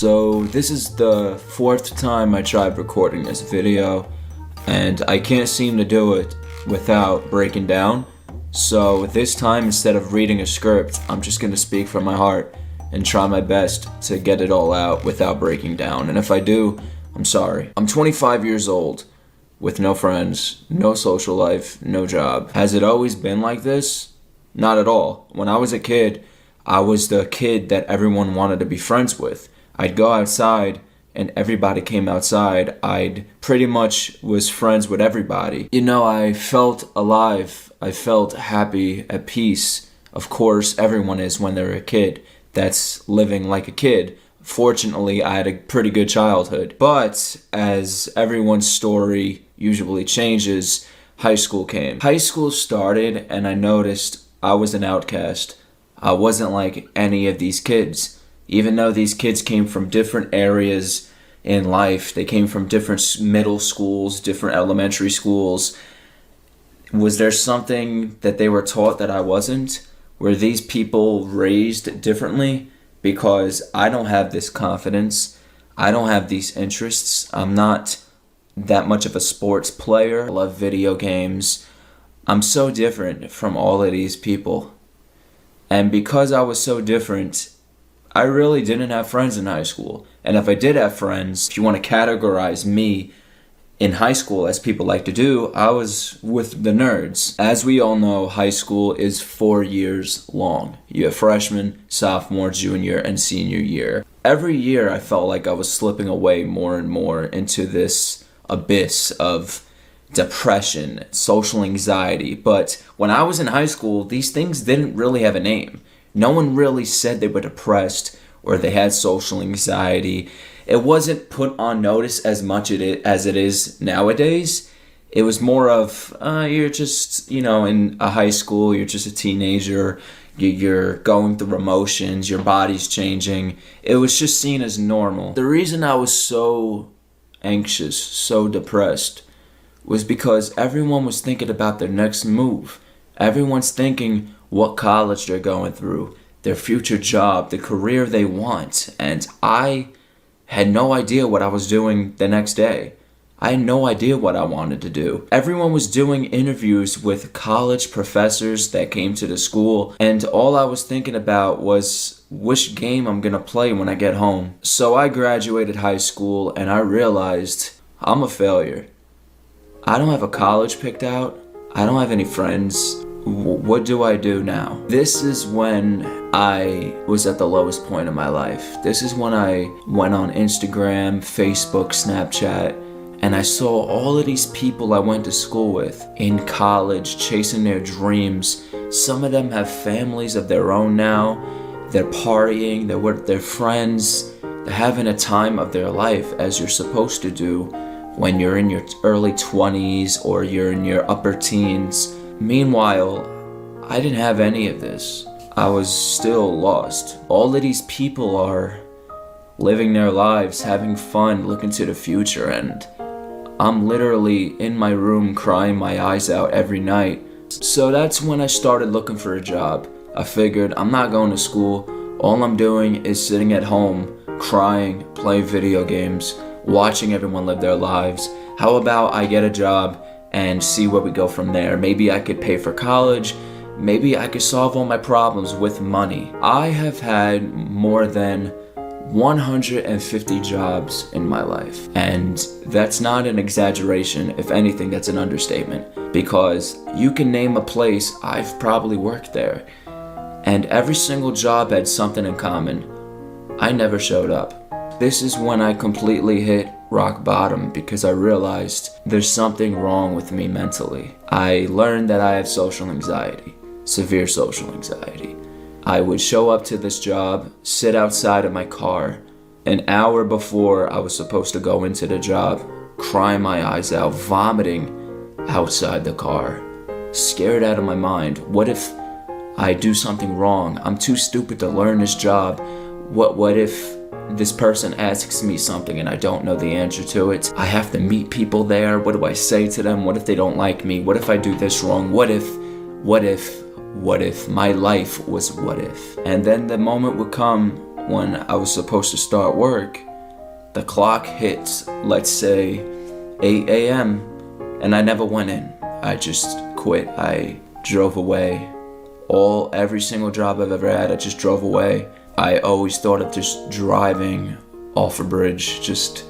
So this is the fourth time I tried recording this video, and I can't seem to do it without breaking down. So this time, instead of reading a script, I'm just gonna speak from my heart and try my best to get it all out without breaking down. And if I do, I'm sorry. I'm 25 years old, with no friends, no social life, no job. Has it always been like this? Not at all. When I was a kid, I was the kid that everyone wanted to be friends with. I'd go outside and everybody came outside. I'd pretty much was friends with everybody. You know, I felt alive. I felt happy, at peace. Of course, everyone is when they're a kid that's living like a kid. Fortunately, I had a pretty good childhood. But as everyone's story usually changes, high school came. High school started and I noticed I was an outcast. I wasn't like any of these kids. Even though these kids came from different areas in life, they came from different middle schools, different elementary schools. Was there something that they were taught that I wasn't? Were these people raised differently? Because I don't have this confidence. I don't have these interests. I'm not that much of a sports player. I love video games. I'm so different from all of these people. And because I was so different, I really didn't have friends in high school. And if I did have friends, if you want to categorize me in high school, as people like to do, I was with the nerds. As we all know, high school is 4 years long. You have freshman, sophomore, junior, and senior year. Every year I felt like I was slipping away more and more into this abyss of depression, social anxiety. But when I was in high school, these things didn't really have a name. No one really said they were depressed or they had social anxiety. It wasn't put on notice as much as it is nowadays. It was more of, you're just, in a high school, you're just a teenager, you're going through emotions, your body's changing. It was just seen as normal. The reason I was so anxious, so depressed, was because everyone was thinking about their next move. Everyone's thinking what college they're going through, their future job, the career they want. And I had no idea what I was doing the next day. I had no idea what I wanted to do. Everyone was doing interviews with college professors that came to the school, and all I was thinking about was which game I'm gonna play when I get home. So I graduated high school and I realized I'm a failure. I don't have a college picked out. I don't have any friends. What do I do now? This is when I was at the lowest point in my life. This is when I went on Instagram, Facebook, Snapchat, and I saw all of these people I went to school with in college, chasing their dreams. Some of them have families of their own now. They're partying, they're with their friends, they're having a time of their life as you're supposed to do when you're in your early 20s or you're in your upper teens. Meanwhile, I didn't have any of this. I was still lost. All of these people are living their lives, having fun, looking to the future, and I'm literally in my room crying my eyes out every night. So that's when I started looking for a job. I figured I'm not going to school. All I'm doing is sitting at home, crying, playing video games, watching everyone live their lives. How about I get a job and see where we go from there? Maybe I could pay for college. Maybe I could solve all my problems with money. I have had more than 150 jobs in my life. And that's not an exaggeration. If anything, that's an understatement. Because you can name a place, I've probably worked there. And every single job had something in common. I never showed up. This is when I completely hit rock bottom because I realized there's something wrong with me mentally. I learned that I have social anxiety, severe social anxiety. I would show up to this job, sit outside of my car, an hour before I was supposed to go into the job, crying my eyes out, vomiting outside the car, scared out of my mind. What if I do something wrong? I'm too stupid to learn this job. What if this person asks me something and I don't know the answer to it? I have to meet people there. What do I say to them? What if they don't like me? What if I do this wrong? What if my life was what if? And then the moment would come when I was supposed to start work, the clock hit, let's say, 8 a.m. and I never went in. I just quit. I drove away. Every single job I've ever had, I just drove away. I always thought of just driving off a bridge, just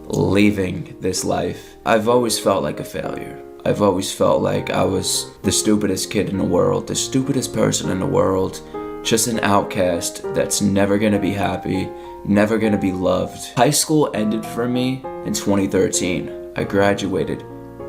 leaving this life. I've always felt like a failure. I've always felt like I was the stupidest kid in the world, the stupidest person in the world, just an outcast that's never gonna be happy, never gonna be loved. High school ended for me in 2013. I graduated.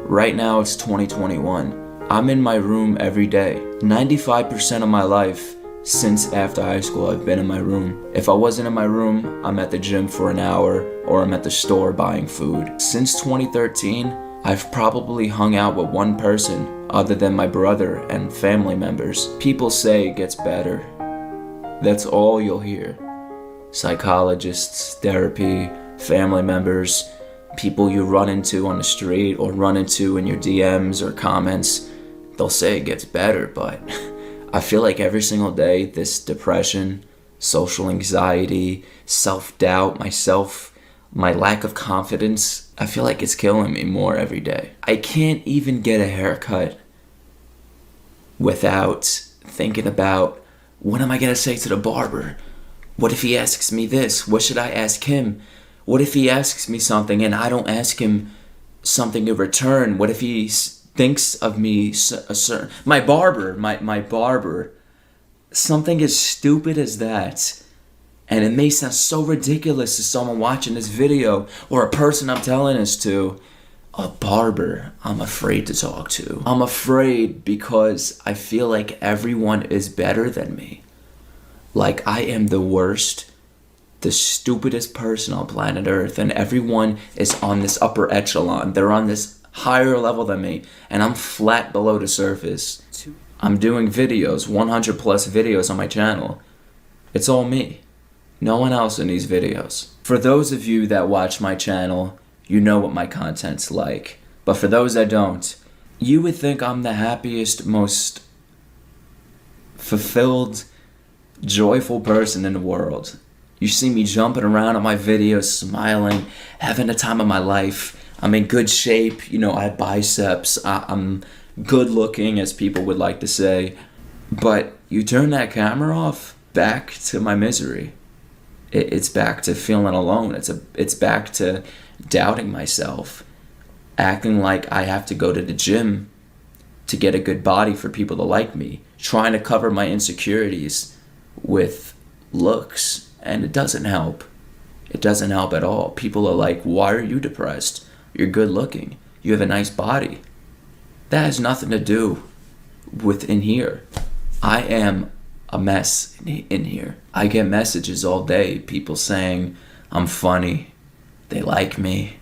Right now it's 2021. I'm in my room every day. 95% of my life since after high school I've been in my room. If I wasn't in my room, I'm at the gym for an hour or I'm at the store buying food. Since 2013, I've probably hung out with one person other than my brother and family members. People say it gets better. That's all you'll hear. Psychologists, therapy, family members, people you run into on the street or run into in your DMs or comments, they'll say it gets better, but I feel like every single day this depression, social anxiety, self-doubt, my lack of confidence, I feel like it's killing me more every day. I can't even get a haircut without thinking about, what am I gonna say to the barber? What if he asks me this? What should I ask him? What if he asks me something and I don't ask him something in return? What if he thinks of me a certain... My barber, something as stupid as that. And it may sound so ridiculous to someone watching this video or a person I'm telling this to. A barber I'm afraid to talk to. I'm afraid because I feel like everyone is better than me. Like I am the worst, the stupidest person on planet Earth, and everyone is on this upper echelon. They're on this higher level than me, and I'm flat below the surface. I'm doing videos, 100 plus videos on my channel. It's all me. No one else in these videos. For those of you that watch my channel, you know what my content's like. But for those that don't, you would think I'm the happiest, most fulfilled, joyful person in the world. You see me jumping around on my videos, smiling, having the time of my life. I'm in good shape, I have biceps, I'm good looking, as people would like to say. But you turn that camera off, back to my misery. It's back to feeling alone. It's back to doubting myself, acting like I have to go to the gym to get a good body for people to like me, trying to cover my insecurities with looks, and it doesn't help. It doesn't help at all. People are like, why are you depressed? You're good looking. You have a nice body. That has nothing to do with in here. I am a mess in here. I get messages all day, people saying I'm funny, they like me,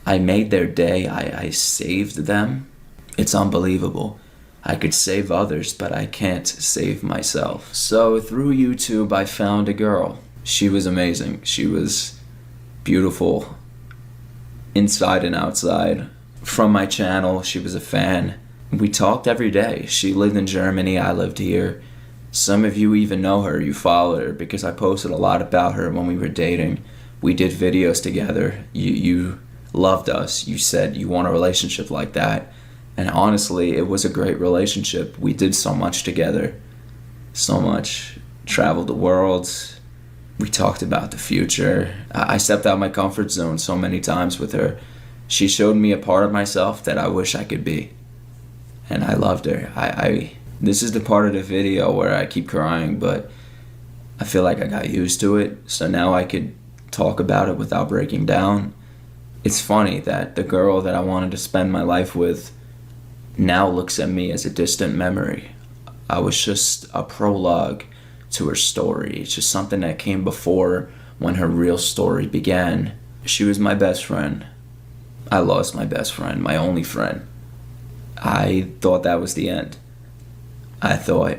I made their day, I saved them. It's unbelievable. I could save others, but I can't save myself. So through YouTube, I found a girl. She was amazing. She was beautiful, inside and outside. From my channel, she was a fan. We talked every day. She lived in Germany, I lived here. Some of you even know her, you followed her, because I posted a lot about her when we were dating. We did videos together. You loved us. You said you want a relationship like that. And honestly, it was a great relationship. We did so much together. So much. Traveled the world. We talked about the future. I stepped out of my comfort zone so many times with her. She showed me a part of myself that I wish I could be. And I loved her. This is the part of the video where I keep crying, but I feel like I got used to it, so now I could talk about it without breaking down. It's funny that the girl that I wanted to spend my life with now looks at me as a distant memory. I was just a prologue to her story. It's just something that came before when her real story began. She was my best friend. I lost my best friend, my only friend. I thought that was the end. I thought,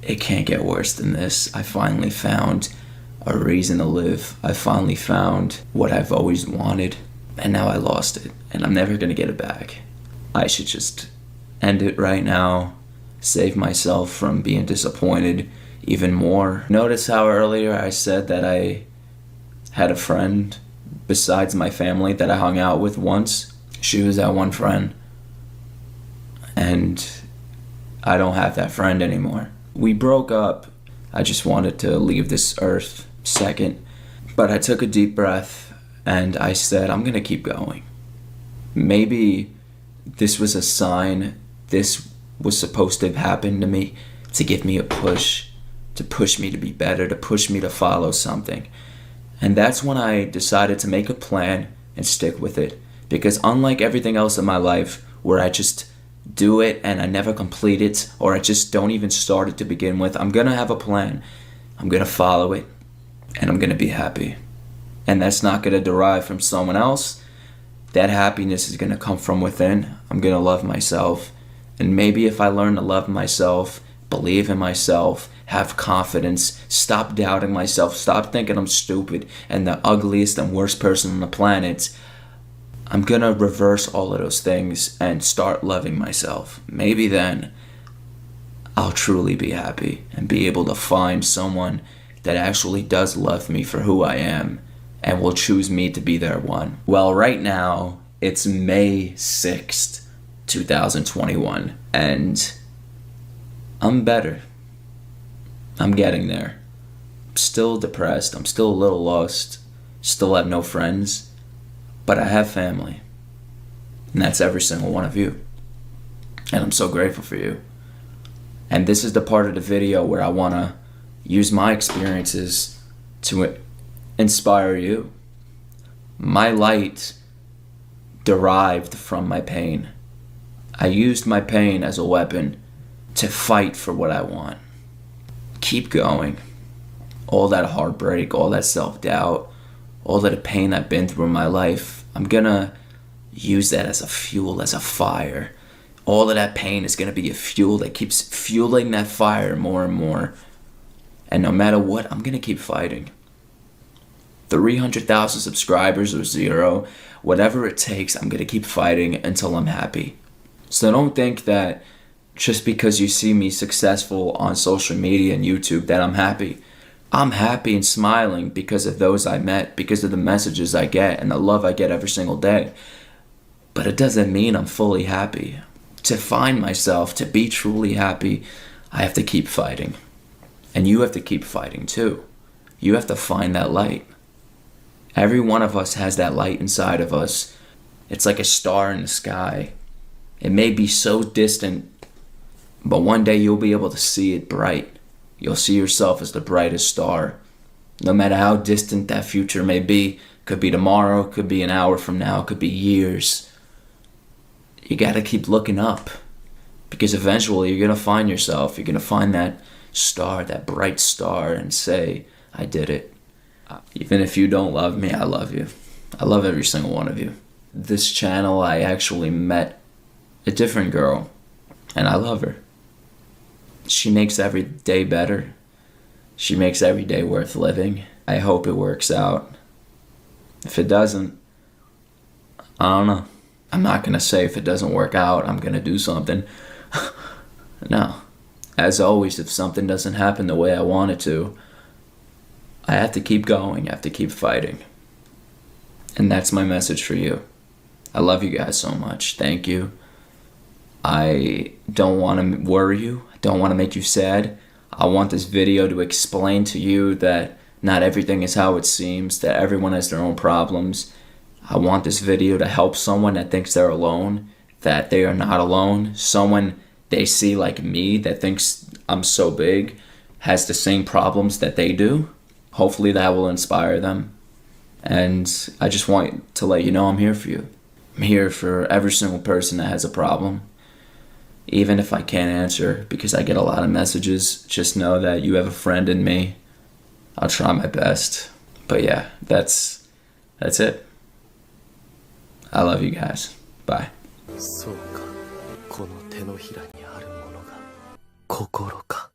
it can't get worse than this. I finally found a reason to live. I finally found what I've always wanted, and now I lost it, and I'm never gonna get it back. I should just end it right now, save myself from being disappointed, even more. Notice how earlier I said that I had a friend besides my family that I hung out with once? She was that one friend. And I don't have that friend anymore. We broke up. I just wanted to leave this earth second. But I took a deep breath and I said, I'm gonna keep going. Maybe this was a sign. This was supposed to happen to me to give me a push, to push me to be better, to push me to follow something. And that's when I decided to make a plan and stick with it. Because unlike everything else in my life, where I just do it and I never complete it, or I just don't even start it to begin with, I'm gonna have a plan. I'm gonna follow it, and I'm gonna be happy. And that's not gonna derive from someone else. That happiness is gonna come from within. I'm gonna love myself. And maybe if I learn to love myself, believe in myself, have confidence, stop doubting myself, stop thinking I'm stupid and the ugliest and worst person on the planet, I'm gonna reverse all of those things and start loving myself. Maybe then I'll truly be happy and be able to find someone that actually does love me for who I am and will choose me to be their one. Well, right now it's May 6th, 2021, and I'm better. I'm getting there. I'm still depressed. I'm still a little lost. Still have no friends. But I have family. And that's every single one of you. And I'm so grateful for you. And this is the part of the video where I want to use my experiences to inspire you. My light derived from my pain. I used my pain as a weapon to fight for what I want. Keep going. All that heartbreak, all that self-doubt, all of the pain I've been through in my life, I'm gonna use that as a fuel, as a fire. All of that pain is gonna be a fuel that keeps fueling that fire more and more. And no matter what, I'm gonna keep fighting. 300,000 subscribers or 0, whatever it takes, I'm gonna keep fighting until I'm happy. So don't think that just because you see me successful on social media and YouTube that I'm happy. I'm happy and smiling because of those I met, because of the messages I get and the love I get every single day. But it doesn't mean I'm fully happy. To find myself, to be truly happy, I have to keep fighting. And you have to keep fighting too. You have to find that light. Every one of us has that light inside of us. It's like a star in the sky. It may be so distant, but one day you'll be able to see it bright. You'll see yourself as the brightest star. No matter how distant that future may be, could be tomorrow, could be an hour from now, could be years. You gotta keep looking up, because eventually you're gonna find yourself. You're gonna find that star, that bright star, and say, I did it. Even if you don't love me, I love you. I love every single one of you. This channel, I actually met a different girl, and I love her. She makes every day better. She makes every day worth living. I hope it works out. If it doesn't, I don't know. I'm not gonna say if it doesn't work out, I'm gonna do something. No. As always, if something doesn't happen the way I want it to, I have to keep going. I have to keep fighting. And that's my message for you. I love you guys so much. Thank you. I don't want to worry you. I don't want to make you sad. I want this video to explain to you that not everything is how it seems, that everyone has their own problems. I want this video to help someone that thinks they're alone, that they are not alone. Someone they see like me that thinks I'm so big, has the same problems that they do. Hopefully that will inspire them. And I just want to let you know I'm here for you. I'm here for every single person that has a problem. Even if I can't answer, because I get a lot of messages, just know that you have a friend in me. I'll try my best. But yeah, that's it. I love you guys. Bye. そうか、この手のひらにあるものが心か。